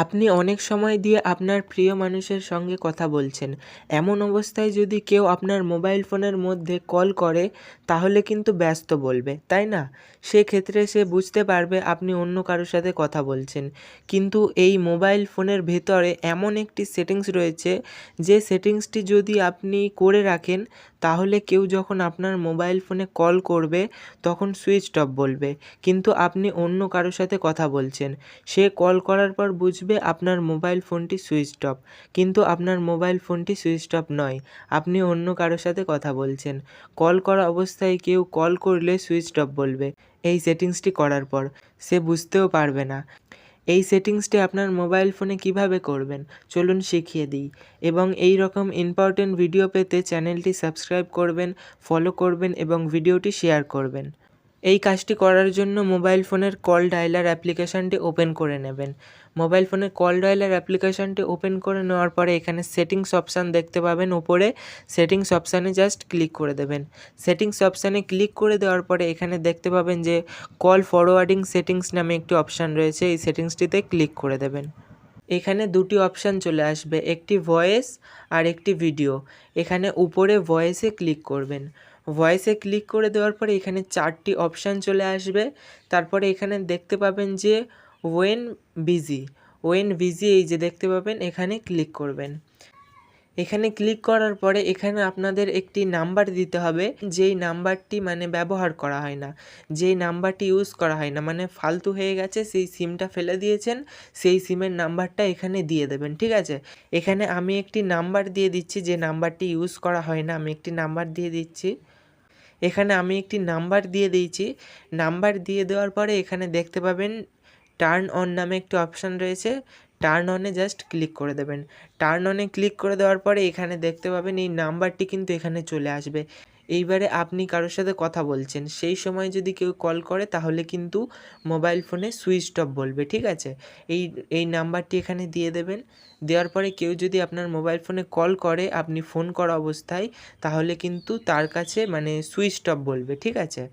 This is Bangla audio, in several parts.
আপনি অনেক সময় দিয়ে আপনার প্রিয় মানুষের সঙ্গে কথা বলছেন। এমন অবস্থায় যদি কেউ আপনার মোবাইল ফোনের মধ্যে কল করে তাহলে কিন্তু ব্যস্ত বলবে, তাই না? সেক্ষেত্রে সে বুঝতে পারবে আপনি অন্য কারো সাথে কথা বলছেন। কিন্তু এই মোবাইল ফোনের ভেতরে এমন একটি সেটিংস রয়েছে যে সেটিংসটি যদি আপনি করে রাখেন তাহলে কেউ যখন আপনার মোবাইল ফোনে কল করবে তখন সুইচড অফ বলবে। কিন্তু আপনি অন্য কারো সাথে কথা বলছেন। সে কল করার পর বুঝবে আপনার মোবাইল ফোনটি সুইচড অফ, কিন্তু আপনার মোবাইল ফোনটি সুইচড অফ নয়, আপনি অন্য কারো সাথে কথা বলছেন। কল করা অবস্থায় কেউ কল করলে সুইচড অফ বলবে এই সেটিংসটি করার পর। সে বুঝতেও পারবে না। এই সেটিংসটি আপনার মোবাইল ফোনে কিভাবে করবেন চলুন শিখিয়ে দিই। এবং এই রকম ইম্পর্টেন্ট ভিডিও পেতে চ্যানেলটি সাবস্ক্রাইব করবেন, ফলো করবেন এবং ভিডিওটি শেয়ার করবেন। এই কাজটি করার জন্য মোবাইল ফোনের কল ডায়ালার অ্যাপ্লিকেশানটি ওপেন করে নেবেন। মোবাইল ফোনের কল ডায়ালার অ্যাপ্লিকেশানটি ওপেন করে নেওয়ার পরে এখানে সেটিংস অপশান দেখতে পাবেন উপরে। সেটিংস অপশানে জাস্ট ক্লিক করে দেবেন। সেটিংস অপশানে ক্লিক করে দেওয়ার পরে এখানে দেখতে পাবেন যে কল ফরওয়ার্ডিং সেটিংস নামে একটি অপশান রয়েছে, এই সেটিংসটিতে ক্লিক করে দেবেন। এখানে দুটি অপশান চলে আসবে, একটি ভয়েস আর একটি ভিডিও। এখানে উপরে ভয়েসে ক্লিক করবেন। ভয়েসে ক্লিক করে দেওয়ার পরে এখানে 4টি অপশান চলে আসবে। তারপরে এখানে দেখতে পাবেন যে ওয়েন বিজি এই যে দেখতে পাবেন, এখানে ক্লিক করবেন। এখানে ক্লিক করার পরে এখানে আপনাদের একটি নাম্বার দিতে হবে, যেই নাম্বারটি ব্যবহার করা হয় না, যেই নাম্বারটি ইউজ করা হয় না, ফালতু হয়ে গেছে, সেই সিমটা ফেলে দিয়েছেন, সেই সিমের নাম্বারটা এখানে দিয়ে দেবেন, ঠিক আছে? এখানে আমি একটি নাম্বার দিয়ে দিচ্ছি, যে নাম্বারটি ইউজ করা হয় না, আমি একটি নাম্বার দিয়ে দিচ্ছি। এখানে আমি একটি নাম্বার দিয়ে দিয়েছি। নাম্বার দিয়ে দেওয়ার পরে এখানে দেখতে পাবেন টার্ন অন নামে একটি অপশান রয়েছে। টার্ন অনে জাস্ট ক্লিক করে দেবেন। টার্ন অনে ক্লিক করে দেওয়ার পরে এখানে দেখতে পাবেন এই নাম্বারটি কিন্তু এখানে চলে আসবে। এইবারে আপনি কারোর সাথে কথা বলছেন, সেই সময় যদি কেউ কল করে তাহলে কিন্তু মোবাইল ফোনে সুইচড অফ বলবে, ঠিক আছে? এই এই নাম্বারটি এখানে দিয়ে দেবেন। দেওয়ার পরে কেউ যদি আপনার মোবাইল ফোনে কল করে আপনি ফোন করা অবস্থায়, তাহলে কিন্তু তার কাছে সুইচড অফ বলবে, ঠিক আছে?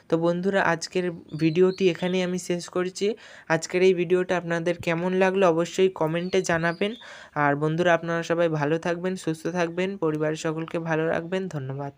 তো বন্ধুরা, আজকের ভিডিওটি এখানেই আমি শেষ করছি। আজকের এই ভিডিওটা আপনাদের কেমন লাগলো অবশ্যই কমেন্টে জানাবেন। আর বন্ধুরা, আপনারা সবাই ভালো থাকবেন, সুস্থ থাকবেন, পরিবারের সকলকে ভালো রাখবেন। ধন্যবাদ।